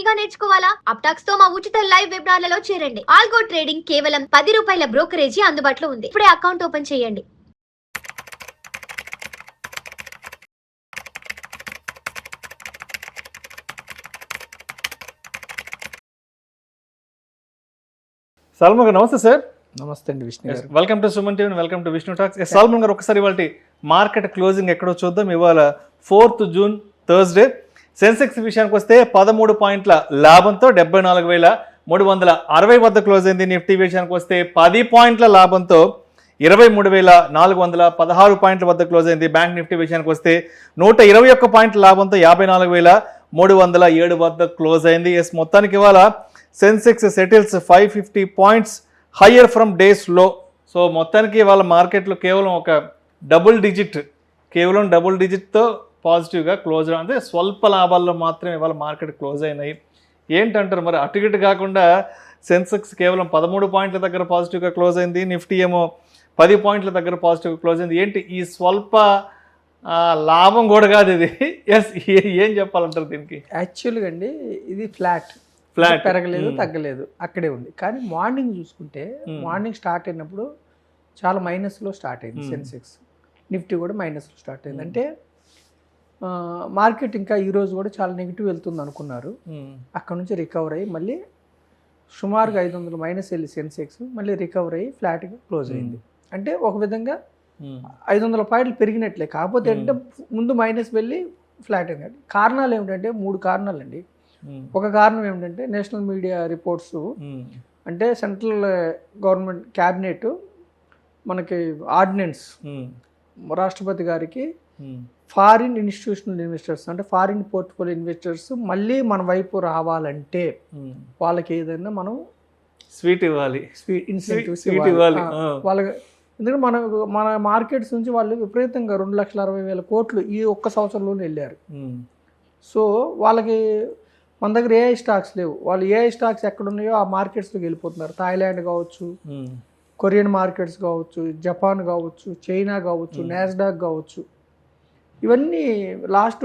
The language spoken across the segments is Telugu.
గా నేర్చుకోవాలా? అప్టాక్స్ తో మా ఉచిత లైవ్ వెబినార్లలో చేరండి. ఆల్గో ట్రేడింగ్ కేవలం 10 రూపాయల బ్రోకరేజీ అందుబాటులో ఉంది. ఇప్పుడే అకౌంట్ ఓపెన్ చేయండి. సల్మాన్ గారు నమస్తే సార్. నమస్తే అండి విష్ణు గారు. Welcome to Suman TV, welcome to Vishnu talks. Salman గారు ఒకసారి ఇవాళ మార్కెట్ క్లోజింగ్ ఎక్కడో చూద్దాం. ఇవాళ 4th జూన్ థర్స్డే. సెన్సెక్స్ విషయానికి వస్తే 13 పాయింట్ల లాభంతో 74,360 వద్ద క్లోజ్ అయింది. నిఫ్టీ విషయానికి వస్తే 10 పాయింట్ల లాభంతో 23,416 పాయింట్ల వద్ద క్లోజ్ అయింది. బ్యాంక్ నిఫ్టీ విషయానికి వస్తే 121 పాయింట్ల లాభంతో 54,307 వద్ద క్లోజ్ అయింది. ఎస్, మొత్తానికి ఇవాళ Sensex settles 550 points higher from days లో. సో మొత్తానికి ఇవాళ మార్కెట్లో కేవలం ఒక డబుల్ డిజిట్తో పాజిటివ్గా క్లోజ్, అంటే స్వల్ప లాభాల్లో మాత్రమే ఇవాళ మార్కెట్ క్లోజ్ అయినాయి. ఏంటంటారు మరి? అటు ఇటు కాకుండా సెన్సెక్స్ కేవలం 13 పాయింట్ల దగ్గర పాజిటివ్గా క్లోజ్ అయింది, నిఫ్టీ ఏమో 10 పాయింట్ల దగ్గర పాజిటివ్గా క్లోజ్ అయింది. ఏంటి ఈ స్వల్ప లాభం కూడా కాదు ఇది? ఎస్, ఏం చెప్పాలంటారు దీనికి? యాక్చువల్గా అండి ఇది ఫ్లాట్ పెరగలేదు, తగ్గలేదు, అక్కడే ఉంది. కానీ మార్నింగ్ చూసుకుంటే మార్నింగ్ స్టార్ట్ అయినప్పుడు చాలా మైనస్లో స్టార్ట్ అయింది సెన్సెక్స్. నిఫ్టీ కూడా మైనస్లో స్టార్ట్ అయింది. అంటే మార్కెట్ ఇంకా ఈరోజు కూడా చాలా నెగిటివ్ వెళ్తుంది అనుకున్నారు. అక్కడ నుంచి రికవర్ అయ్యి మళ్ళీ సుమారుగా 500 మైనస్ వెళ్ళి సెన్సెక్స్ మళ్ళీ రికవర్ అయ్యి ఫ్లాట్గా క్లోజ్ అయింది. అంటే ఒక విధంగా 500 పాయింట్లు పెరిగినట్లే. కాకపోతే ఏంటంటే ముందు మైనస్ వెళ్ళి ఫ్లాట్ అయింది. కారణాలు ఏమిటంటే 3 కారణాలు అండి. ఒక కారణం ఏమిటంటే నేషనల్ మీడియా రిపోర్ట్స్, అంటే సెంట్రల్ గవర్నమెంట్ క్యాబినెట్ మనకి ఆర్డినెన్స్ రాష్ట్రపతి గారికి ఫారిన్ ఇన్స్టిట్యూషనల్ ఇన్వెస్టర్స్, అంటే ఫారిన్ పోర్ట్ఫోలియో ఇన్వెస్టర్స్ మళ్ళీ మన వైపు రావాలంటే వాళ్ళకి ఏదైనా మనం స్వీట్ ఇవ్వాలి, ఇన్సెంటివ్స్ ఇవ్వాలి వాళ్ళకి. ఎందుకంటే మన మార్కెట్స్ నుంచి వాళ్ళు విపరీతంగా 2,60,000 కోట్లు ఈ ఒక్క సంవత్సరంలోనే వెళ్ళారు. సో వాళ్ళకి మన దగ్గర ఏఐ స్టాక్స్ లేవు. వాళ్ళు ఏఐ స్టాక్స్ ఎక్కడ ఉన్నాయో ఆ మార్కెట్స్లోకి వెళ్ళిపోతున్నారు. థాయిలాండ్ కావచ్చు, కొరియన్ మార్కెట్స్ కావచ్చు, జపాన్ కావచ్చు, చైనా కావచ్చు, నాస్డాక్ కావచ్చు, ఇవన్నీ లాస్ట్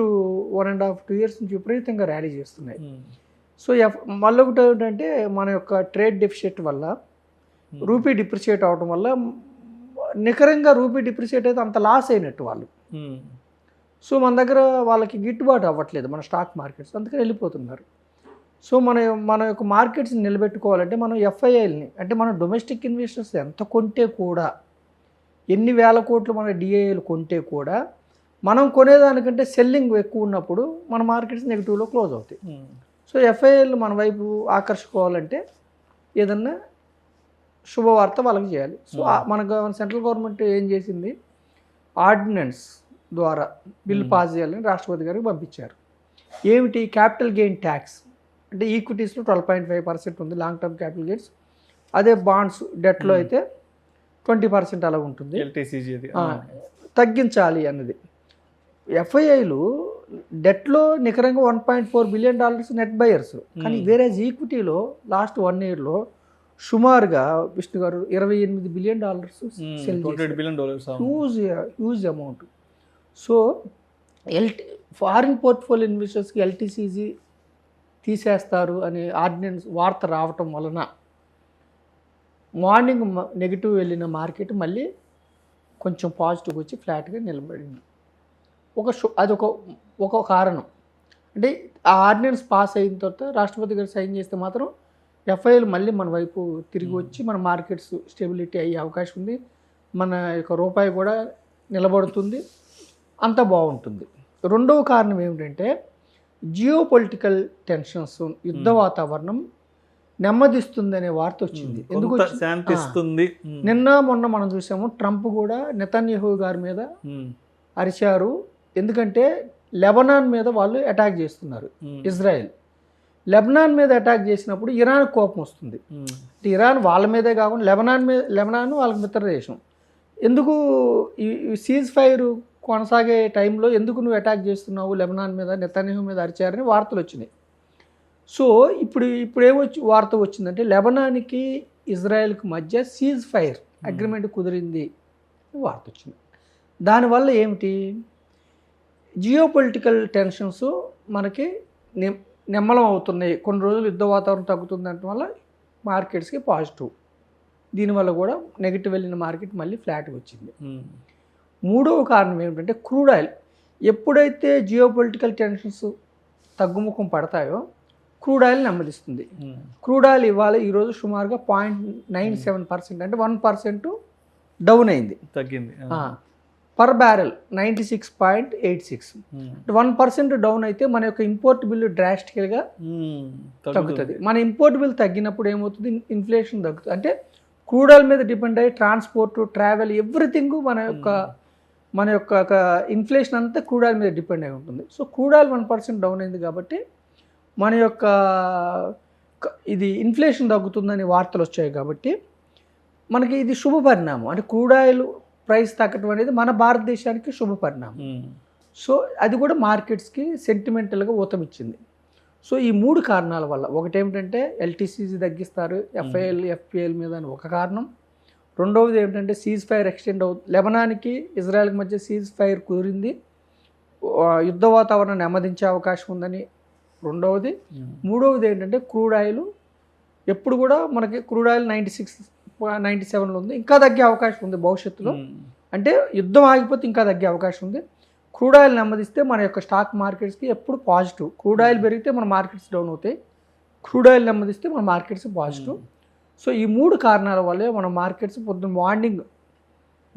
1.5-2 ఇయర్స్ నుంచి విపరీతంగా ర్యాలీ చేస్తున్నాయి. సో మళ్ళీ ఒకటి ఏంటంటే మన యొక్క ట్రేడ్ డెఫిసిట్ వల్ల రూపీ డిప్రిషియేట్ అవడం వల్ల నికరంగా రూపీ డిప్రిషియేట్ అయితే అంత లాస్ అయినట్టు వాళ్ళు. సో మన దగ్గర వాళ్ళకి గిట్టుబాటు అవ్వట్లేదు మన స్టాక్ మార్కెట్స్, అందుకని వెళ్ళిపోతున్నారు. సో మన యొక్క మార్కెట్స్ని నిలబెట్టుకోవాలంటే మనం ఎఫ్ఐఐల్ని, అంటే మన డొమెస్టిక్ ఇన్వెస్టర్స్ ఎంత కొంటే కూడా, ఎన్ని వేల కోట్లు మన డిఐఏలు కొంటే కూడా మనం కొనేదానికంటే సెల్లింగ్ ఎక్కువ ఉన్నప్పుడు మన మార్కెట్స్ నెగిటివ్లో క్లోజ్ అవుతాయి. సో ఎఫ్ఐఐలు మన వైపు ఆకర్షుకోవాలంటే ఏదన్నా శుభవార్త వాళ్ళకి చేయాలి. సో మన సెంట్రల్ గవర్నమెంట్ ఏం చేసింది, ఆర్డినెన్స్ ద్వారా బిల్లు పాస్ చేయాలని రాష్ట్రపతి గారికి పంపించారు. ఏమిటి? Capital gain tax. అంటే ఈక్విటీస్లో 12.5% ఉంది లాంగ్ టర్మ్ క్యాపిటల్ గెయిన్స్. అదే బాండ్స్ డెట్లో అయితే 20% అలా ఉంటుంది. తగ్గించాలి అన్నది. ఎఫ్ఐఐలు డెట్లో నికరంగా $1.4 బిలియన్ నెట్ బయర్స్. కానీ వేరే ఈక్విటీలో లాస్ట్ 1 ఇయర్లో సుమారుగా విష్ణు గారు $28 బిలియన్ సెల్ చేశారు. Huge amount. So foreign portfolio ఇన్వెస్టర్స్కి ఎల్టీసీజీ తీసేస్తారు అనే ఆర్డినెన్స్ వార్త రావటం వలన మార్నింగ్ నెగిటివ్ వెళ్ళిన మార్కెట్ మళ్ళీ కొంచెం పాజిటివ్ వచ్చి ఫ్లాట్గా నిలబడింది. ఒక కారణం. అంటే ఆ ఆర్డినెన్స్ పాస్ అయిన తర్వాత రాష్ట్రపతి గారు సైన్ చేస్తే మాత్రం ఎఫ్ఐఎల్ మళ్ళీ మన వైపు తిరిగి వచ్చి మన మార్కెట్స్ స్టెబిలిటీ అయ్యే అవకాశం ఉంది. మన యొక్క రూపాయి కూడా నిలబడుతుంది, అంత బాగుంటుంది. రెండవ కారణం ఏమిటంటే జియో పొలిటికల్ టెన్షన్స్, యుద్ధ వాతావరణం నెమ్మదిస్తుంది అనే వార్త వచ్చింది. ఎందుకు శాంతిస్తుంది? నిన్న మొన్న మనం చూసాము, ట్రంప్ కూడా నెతన్యాహు గారి మీద అరిచారు. ఎందుకంటే లెబనాన్ మీద వాళ్ళు అటాక్ చేస్తున్నారు. ఇజ్రాయెల్ లెబనాన్ మీద అటాక్ చేసినప్పుడు ఇరాన్ కోపం వస్తుంది. ఇరాన్ వాళ్ళ మీదే కాకుండా లెబనాన్ వాళ్ళకి మిత్ర దేశం. ఎందుకు ఈ సీజ్ ఫైర్ కొనసాగే టైంలో ఎందుకు నువ్వు అటాక్ చేస్తున్నావు లెబనాన్ మీద, నెతన్యాహు మీద అరిచారని వార్తలు వచ్చినాయి. సో ఇప్పుడు వార్త వచ్చిందంటే లెబనాన్కి ఇజ్రాయెల్కి మధ్య సీజ్ ఫైర్ అగ్రిమెంట్ కుదిరింది వార్త వచ్చింది. దానివల్ల ఏమిటి, జియో పొలిటికల్ టెన్షన్స్ మనకి నిమ్మలం అవుతున్నాయి, కొన్ని రోజులు యుద్ధ వాతావరణం తగ్గుతుంది అంటే వల్ల మార్కెట్స్కి పాజిటివ్. దీనివల్ల కూడా నెగిటివ్ వెళ్ళిన మార్కెట్ మళ్ళీ ఫ్లాట్గా వచ్చింది. మూడవ కారణం ఏమిటంటే క్రూడ్ ఆయిల్. ఎప్పుడైతే జియోపొలిటికల్ టెన్షన్స్ తగ్గుముఖం పడతాయో క్రూడ్ ఆయిల్ నెమ్మదిస్తుంది. క్రూడ్ ఆయిల్ ఇవాళ ఈరోజు సుమారుగా 0.97%, అంటే 1% డౌన్ అయింది, తగ్గింది. Per barrel 96.86. 1% డౌన్ అయితే మన యొక్క ఇంపోర్ట్ బిల్లు డ్రాస్టికల్గా తగ్గుతుంది. మన ఇంపోర్ట్ బిల్ తగ్గినప్పుడు ఏమవుతుంది, ఇన్ఫ్లేషన్ తగ్గుతుంది. అంటే క్రూడ్ ఆయిల్ మీద డిపెండ్ అయ్యి ట్రాన్స్పోర్ట్, ట్రావెల్, ఎవ్రీథింగ్ మన యొక్క ఇన్ఫ్లేషన్ అంతా క్రూడ్ ఆయిల్ మీద డిపెండ్ అయి ఉంటుంది. సో క్రూడ్ ఆయిల్ 1% డౌన్ అయింది కాబట్టి మన యొక్క ఇది ఇన్ఫ్లేషన్ తగ్గుతుందని వార్తలు వచ్చాయి కాబట్టి మనకి ఇది శుభ పరిణామం. అంటే క్రూడ్ ఆయిల్ ప్రైస్ తగ్గడం అనేది మన భారతదేశానికి శుభ పరిణామం. సో అది కూడా మార్కెట్స్కి సెంటిమెంటల్గా ఊతమిచ్చింది. సో ఈ 3 కారణాల వల్ల, ఒకటి ఏమిటంటే ఎల్టీసీజీ తగ్గిస్తారు ఎఫ్ఐఎల్ ఎఫ్పిఎల్ మీద అని ఒక కారణం. రెండవది ఏమిటంటే సీజ్ ఫైర్ ఎక్స్టెండ్ అవుతుంది, లెబనాన్కి ఇజ్రాయెల్కి మధ్య సీజ్ ఫైర్ కుదిరింది, యుద్ధ వాతావరణం నెమ్మదించే అవకాశం ఉందని రెండవది. మూడవది ఏంటంటే క్రూడ్ ఆయిల్ ఎప్పుడు కూడా మనకి క్రూడ్ ఆయిల్ 96-97లో ఉంది, ఇంకా తగ్గే అవకాశం ఉంది భవిష్యత్తులో. అంటే యుద్ధం ఆగిపోతే ఇంకా తగ్గే అవకాశం ఉంది. క్రూడ్ ఆయిల్ నెమ్మదిస్తే మన యొక్క స్టాక్ మార్కెట్స్కి ఎప్పుడు పాజిటివ్. క్రూడ్ ఆయిల్ పెరిగితే మన మార్కెట్స్ డౌన్ అవుతాయి, క్రూడ్ ఆయిల్ నెమ్మదిస్తే మన మార్కెట్స్ పాజిటివ్. సో ఈ 3 కారణాల వల్లే మన మార్కెట్స్ పొద్దున్న మార్నింగ్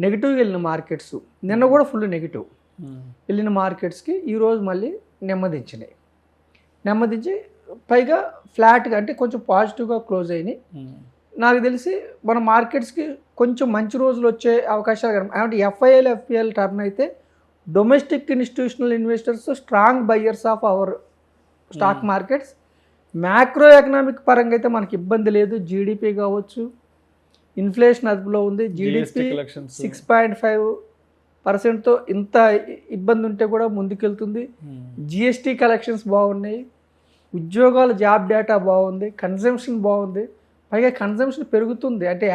నెగిటివ్గా వెళ్ళిన మార్కెట్స్, నిన్న కూడా ఫుల్ నెగిటివ్ వెళ్ళిన మార్కెట్స్కి ఈరోజు మళ్ళీ నెమ్మదించి పైగా ఫ్లాట్గా, అంటే కొంచెం పాజిటివ్గా క్లోజ్ అయినాయి. నాకు తెలిసి మన మార్కెట్స్కి కొంచెం మంచి రోజులు వచ్చే అవకాశాలు అంటే ఎఫ్ఐఎల్ ఎఫ్పిఎల్ టర్న్ అయితే domestic institutional investors strong buyers of our stock markets. Macro economic పరంగా అయితే మనకి ఇబ్బంది లేదు, జీడిపి కావచ్చు, ఇన్ఫ్లేషన్ అదుపులో ఉంది, జీడిపి 6.5%తో ఇంత ఇబ్బంది ఉంటే కూడా ముందుకెళ్తుంది. జిఎస్టీ కలెక్షన్స్ బాగున్నాయి, ఉద్యోగాల జాబ్ డేటా బాగుంది, కన్జంప్షన్ బాగుంది, పైగా కన్జంప్షన్ పెరుగుతుంది. అంటే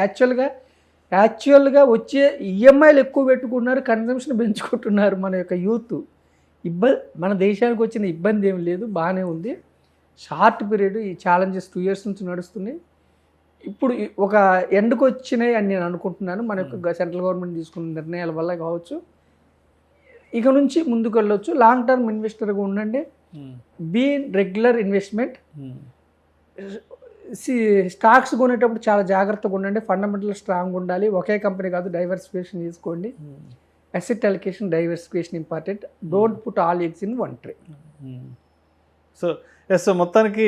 యాక్చువల్గా వచ్చే ఈఎంఐలు ఎక్కువ పెట్టుకున్నారు, కన్జంప్షన్ పెంచుకుంటున్నారు మన యొక్క యూత్. మన దేశానికి వచ్చిన ఇబ్బంది ఏమి లేదు, బాగానే ఉంది. షార్ట్ పీరియడ్ ఈ ఛాలెంజెస్ 2 years నుంచి నడుస్తున్నాయి, ఇప్పుడు ఒక ఎండ్కి వచ్చినాయి అని నేను అనుకుంటున్నాను. మన యొక్క సెంట్రల్ గవర్నమెంట్ తీసుకున్న నిర్ణయాల వల్ల కావచ్చు. ఇక నుంచి ముందుకు వెళ్ళొచ్చు. లాంగ్ టర్మ్ ఇన్వెస్టర్గా ఉండండి, బీ రెగ్యులర్ ఇన్వెస్ట్మెంట్. స్టాక్స్ కొనేటప్పుడు చాలా జాగ్రత్తగా ఉండండి, ఫండమెంటల్ స్ట్రాంగ్ ఉండాలి, ఒకే కంపెనీ కాదు, డైవర్సిఫికేషన్ తీసుకోండి. Asset allocation, diversification important. Don't put all eggs in one tray. So మొత్తానికి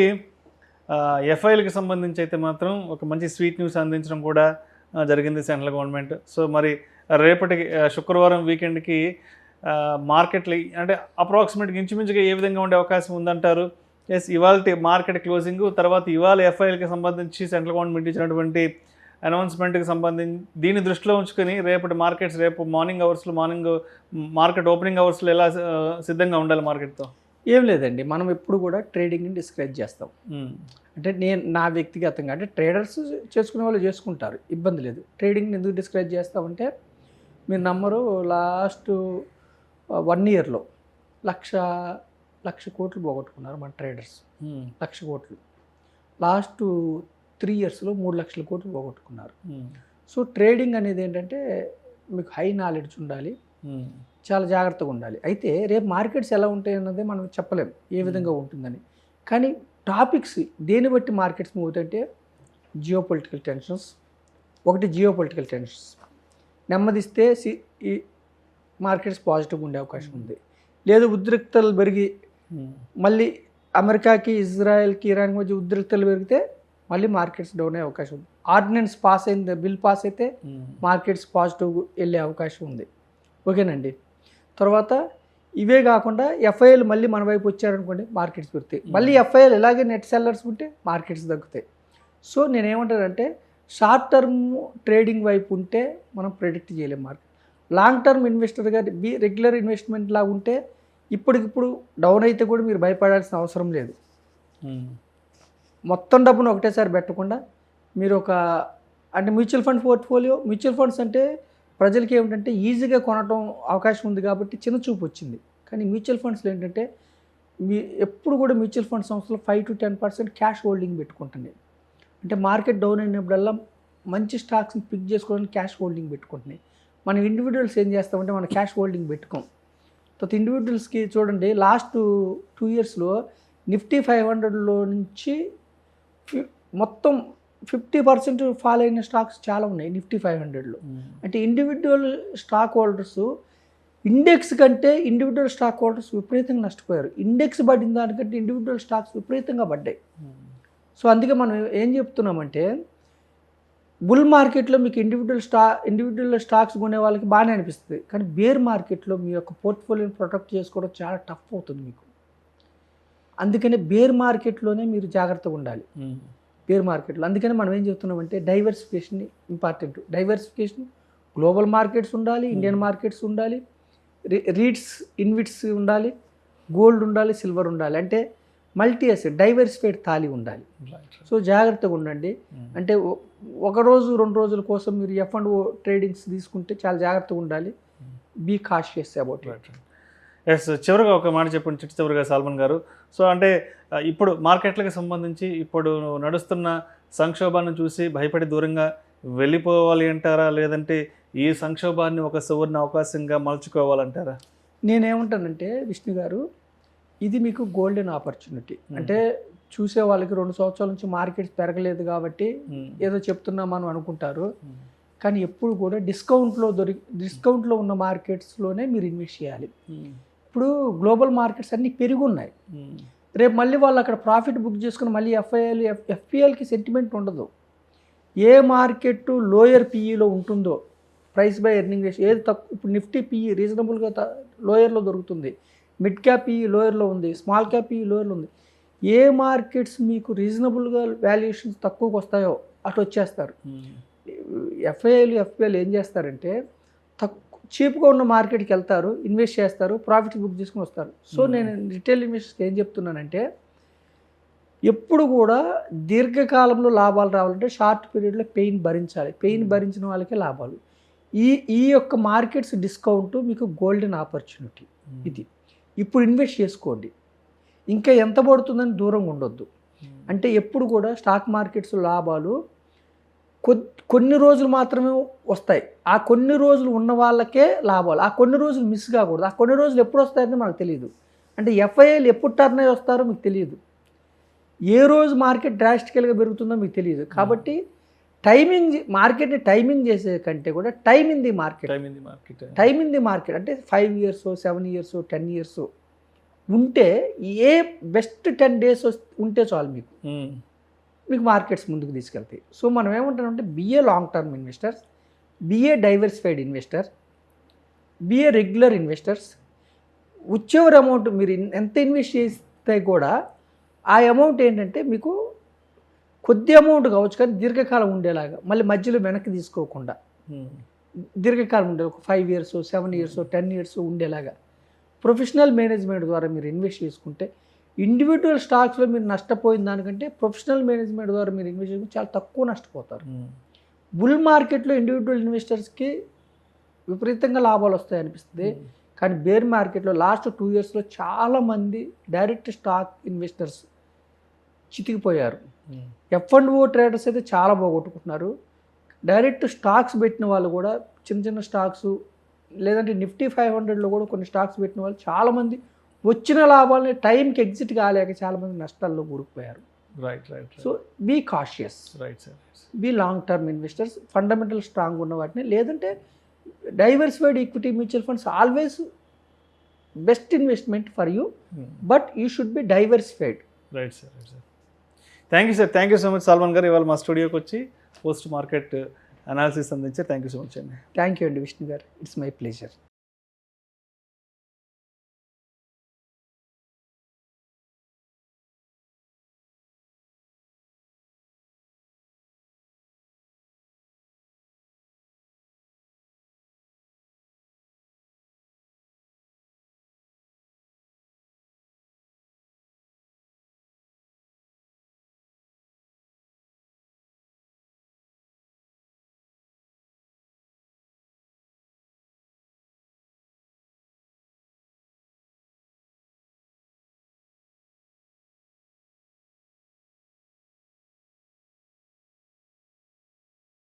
ఎఫ్ఐఎల్కి సంబంధించి అయితే మాత్రం ఒక మంచి స్వీట్ న్యూస్ అందించడం కూడా జరిగింది సెంట్రల్ గవర్నమెంట్. సో మరి రేపటికి శుక్రవారం వీకెండ్కి మార్కెట్లు అంటే అప్రాక్సిమేట్గా ఇంచుమించుగా ఏ విధంగా ఉండే అవకాశం ఉందంటారు? ఇవాళ మార్కెట్ క్లోజింగ్ తర్వాత ఇవాళ ఎఫ్ఐఎల్కి సంబంధించి సెంట్రల్ గవర్నమెంట్ ఇచ్చినటువంటి అనౌన్స్మెంట్కి సంబంధించి దీన్ని దృష్టిలో ఉంచుకొని రేపటి మార్కెట్స్ రేపు మార్నింగ్ మార్కెట్ ఓపెనింగ్ అవర్స్లో ఎలా సిద్ధంగా ఉండాలి మార్కెట్తో? ఏం లేదండి, మనం ఎప్పుడు కూడా ట్రేడింగ్ని డిస్కరేజ్ చేస్తాం. అంటే నా వ్యక్తిగతంగా, అంటే ట్రేడర్స్ చేసుకునే వాళ్ళు చేసుకుంటారు, ఇబ్బంది లేదు. ట్రేడింగ్ని ఎందుకు డిస్కరేజ్ చేస్తామంటే మీరు నమ్మరు, లాస్ట్ 1 yearలో 1,00,000 కోట్లు పోగొట్టుకున్నారు మన ట్రేడర్స్. 1,00,000 కోట్లు. లాస్ట్ 3 yearsలో 3,00,000 కోట్లు పోగొట్టుకున్నారు. సో ట్రేడింగ్ అనేది ఏంటంటే మీకు హై నాలెడ్జ్ ఉండాలి, చాలా జాగ్రత్తగా ఉండాలి. అయితే రేపు మార్కెట్స్ ఎలా ఉంటాయి అన్నదే మనం చెప్పలేం ఏ విధంగా ఉంటుందని. కానీ టాపిక్స్ దేన్ని బట్టి మార్కెట్స్ మూవ్ అవుతాయంటే జియోపొలిటికల్ టెన్షన్స్. జియోపొలిటికల్ టెన్షన్స్ నెమ్మదిస్తే ఈ మార్కెట్స్ పాజిటివ్గా ఉండే అవకాశం ఉంది. లేదు ఉద్రిక్తలు పెరిగి మళ్ళీ అమెరికాకి ఇజ్రాయెల్కి ఇరాన్కి మధ్య ఉద్రిక్తలు పెరిగితే మళ్ళీ మార్కెట్స్ డౌన్ అయ్యే అవకాశం ఉంది. ఆర్డినెన్స్ పాస్ అయింది, బిల్ పాస్ అయితే మార్కెట్స్ పాజిటివ్ వెళ్ళే అవకాశం ఉంది. ఓకేనండి. తర్వాత ఇవే కాకుండా ఎఫ్ఐఎల్ మళ్ళీ మన వైపు వచ్చారనుకోండి మార్కెట్స్ పెరుగుతాయి. మళ్ళీ ఎఫ్ఐఎల్ ఇలాగే నెట్ సెల్లర్స్ ఉంటే మార్కెట్స్ తగ్గుతాయి. సో నేనేమంటానంటే షార్ట్ టర్మ్ ట్రేడింగ్ వైపు ఉంటే మనం ప్రెడిక్ట్ చేయలేం మార్కెట్. లాంగ్ టర్మ్ ఇన్వెస్టర్గా రెగ్యులర్ ఇన్వెస్ట్మెంట్ లాగా ఉంటే ఇప్పటికిప్పుడు డౌన్ అయితే కూడా మీరు భయపడాల్సిన అవసరం లేదు. మొత్తం డబ్బును ఒకటేసారి పెట్టకుండా మీరు అంటే mutual fund portfolio, mutual funds అంటే ప్రజలకి ఏమిటంటే ఈజీగా కొనడం అవకాశం ఉంది కాబట్టి చిన్న చూపు వచ్చింది. కానీ మ్యూచువల్ ఫండ్స్లో ఏంటంటే మీ ఎప్పుడు కూడా మ్యూచువల్ ఫండ్ సంస్థలు 5 to 10% క్యాష్ హోల్డింగ్ పెట్టుకుంటున్నాయి. అంటే మార్కెట్ డౌన్ అయినప్పుడల్లా మంచి స్టాక్స్ని పిక్ చేసుకోవడానికి క్యాష్ హోల్డింగ్ పెట్టుకుంటున్నాయి. మనం ఇండివిజువల్స్ ఏం చేస్తామంటే మనం క్యాష్ హోల్డింగ్ పెట్టుకోం. తర్వాత ఇండివిజువల్స్కి చూడండి, లాస్ట్ 2 yearsలో నిఫ్టీ 500లో నుంచి మొత్తం 50% ఫాల్ అయిన స్టాక్స్ చాలా ఉన్నాయి నిఫ్టీ 500లో. అంటే ఇండివిజువల్ స్టాక్ హోల్డర్స్ ఇండెక్స్ కంటే ఇండివిజువల్ స్టాక్ హోల్డర్స్ విపరీతంగా నష్టపోయారు. ఇండెక్స్ పడిన దానికంటే ఇండివిజువల్ స్టాక్స్ విపరీతంగా పడ్డాయి. సో అందుకే మనం ఏం చెప్తున్నామంటే, బుల్ మార్కెట్లో మీకు ఇండివిజువల్ స్టాక్స్ కొనే వాళ్ళకి బాగానే అనిపిస్తుంది, కానీ బేర్ మార్కెట్లో మీ యొక్క పోర్ట్ఫోలియోని ప్రొటెక్ట్ చేసుకోవడం చాలా టఫ్ అవుతుంది మీకు. అందుకనే బేర్ మార్కెట్లోనే మీరు జాగ్రత్తగా ఉండాలి. బేర్ మార్కెట్లో అందుకని మనం ఏం చెప్తున్నామంటే diversification important. Diversification global markets ఉండాలి, ఇండియన్ మార్కెట్స్ ఉండాలి, రీట్స్ ఇన్విట్స్ ఉండాలి, గోల్డ్ ఉండాలి, సిల్వర్ ఉండాలి. అంటే మల్టీ అసెట్ డైవర్సిఫైడ్ థాలీ ఉండాలి. సో జాగ్రత్తగా ఉండండి. అంటే ఒక రోజు 2 రోజుల కోసం మీరు F&O ట్రేడింగ్స్ తీసుకుంటే చాలా జాగ్రత్తగా ఉండాలి. Be cautious about it. Yes, చివరిగా ఒక మాట చెప్పండి, చివరిగా సాల్మన్ గారు. సో అంటే ఇప్పుడు మార్కెట్లకు సంబంధించి ఇప్పుడు నడుస్తున్న సంక్షోభాన్ని చూసి భయపడి దూరంగా వెళ్ళిపోవాలి అంటారా, లేదంటే ఈ సంక్షోభాన్ని ఒక సువర్ణ అవకాశంగా మలుచుకోవాలంటారా? నేనేమంటానంటే విష్ణు గారు, ఇది మీకు గోల్డెన్ ఆపర్చునిటీ. అంటే చూసే వాళ్ళకి 2 సంవత్సరాల నుంచి మార్కెట్స్ పెరగలేదు కాబట్టి ఏదో చెప్తున్నాం మనం అనుకుంటారు, కానీ ఎప్పుడు కూడా డిస్కౌంట్లో ఉన్న మార్కెట్స్లోనే మీరు ఇన్వెస్ట్ చేయాలి. ఇప్పుడు గ్లోబల్ మార్కెట్స్ అన్నీ పెరిగి ఉన్నాయి. రేపు మళ్ళీ వాళ్ళు అక్కడ ప్రాఫిట్ బుక్ చేసుకుని మళ్ళీ ఎఫ్ఐఎల్కి సెంటిమెంట్ ఉండదు. ఏ మార్కెట్ లోయర్ పీఈలో ఉంటుందో, ప్రైస్ బై ఎర్నింగ్ రేషియో ఏది తక్కువ, ఇప్పుడు నిఫ్టీ పీఈ రీజనబుల్గా లోయర్లో దొరుకుతుంది, మిడ్ క్యాప్ పీఈ లోయర్లో ఉంది, స్మాల్ క్యాప్ పీఈ లోయర్లో ఉంది. ఏ మార్కెట్స్ మీకు రీజనబుల్గా వాల్యుయేషన్స్ తక్కువకి వస్తాయో అటు వచ్చేస్తారు. ఎఫ్ఐఎల్ ఏం చేస్తారంటే చీప్గా ఉన్న మార్కెట్కి వెళ్తారు, ఇన్వెస్ట్ చేస్తారు, ప్రాఫిట్స్ బుక్ చేసుకుని వస్తారు. సో నేను రిటైల్ ఇన్వెస్టర్స్కి ఏం చెప్తున్నానంటే, ఎప్పుడు కూడా దీర్ఘకాలంలో లాభాలు రావాలంటే షార్ట్ పీరియడ్లో పెయిన్ భరించాలి. పెయిన్ భరించిన వాళ్ళకే లాభాలు. ఈ యొక్క మార్కెట్స్ డిస్కౌంట్ మీకు గోల్డెన్ ఆపర్చునిటీ. ఇది ఇప్పుడు ఇన్వెస్ట్ చేసుకోండి, ఇంకా ఎంత పడుతుందని దూరంగా ఉండొద్దు. అంటే ఎప్పుడు కూడా స్టాక్ మార్కెట్స్ లాభాలు కొన్ని రోజులు మాత్రమే వస్తాయి. ఆ కొన్ని రోజులు ఉన్న వాళ్ళకే లాభాలు. ఆ కొన్ని రోజులు మిస్ కాకూడదు. ఆ కొన్ని రోజులు ఎప్పుడు వస్తాయని మనకు తెలియదు. అంటే ఎఫ్ఐఎల్ ఎప్పుడు టర్న్ అయ్యి వస్తారో మీకు తెలియదు. ఏ రోజు మార్కెట్ డ్రాస్టికల్గా పెరుగుతుందో మీకు తెలియదు. కాబట్టి మార్కెట్ని టైమింగ్ చేసే కంటే కూడా టైం ఇన్ ది మార్కెట్ అంటే 5 years 7 years 10 years ఉంటే, ఏ బెస్ట్ 10 days ఉంటే చాలు మీకు మార్కెట్స్ ముందుకు తీసుకెళ్తాయి. సో మనం ఏమంటామంటే be a long term investors, be a diversified investor, be a regular investors. Whatever amount మీరు ఎంత ఇన్వెస్ట్ చేస్తే కూడా ఆ అమౌంట్ ఏంటంటే మీకు కొద్ది అమౌంట్ కావచ్చు, కానీ దీర్ఘకాలం ఉండేలాగా, మళ్ళీ మధ్యలో వెనక్కి తీసుకోకుండా దీర్ఘకాలం ఉండే ఒక 5 years 7 years 10 years ఉండేలాగా ప్రొఫెషనల్ మేనేజ్మెంట్ ద్వారా మీరు ఇన్వెస్ట్ చేసుకుంటే, ఇండివిజువల్ స్టాక్స్లో మీరు నష్టపోయిన దానికంటే ప్రొఫెషనల్ మేనేజ్మెంట్ ద్వారా మీరు ఇన్వెస్ట్ చేసుకుంటే చాలా తక్కువ నష్టపోతారు. బుల్ మార్కెట్లో ఇండివిజువల్ ఇన్వెస్టర్స్కి విపరీతంగా లాభాలు వస్తాయి అనిపిస్తుంది, కానీ బేర్ మార్కెట్లో లాస్ట్ 2 yearsలో చాలామంది డైరెక్ట్ స్టాక్ ఇన్వెస్టర్స్ చితికిపోయారు. F&O ట్రేడర్స్ అయితే చాలా బాగొట్టుకుంటున్నారు. డైరెక్ట్ స్టాక్స్ పెట్టిన వాళ్ళు కూడా చిన్న స్టాక్స్, లేదంటే నిఫ్టీ 500లో కూడా కొన్ని స్టాక్స్ పెట్టిన వాళ్ళు చాలామంది వచ్చిన లాభాలని టైంకి ఎగ్జిట్ కాలేక చాలామంది నష్టాల్లో కూరుకుపోయారు. So be cautious, be long term investors, fundamental strong ఉన్న వాటిని, లేదంటే diversified equity mutual funds always best investment for you, but you should be diversified. Right sir. Thank you sir. Thank you so much Salman గారు, ఇవాళ మా స్టూడియోకి వచ్చి పోస్ట్ మార్కెట్ అనాలిసిస్ అందించారు. థ్యాంక్ యూ సో మచ్ అండి. థ్యాంక్ యూ అండి విష్ణు గారు, ఇట్స్ మై ప్లెజర్.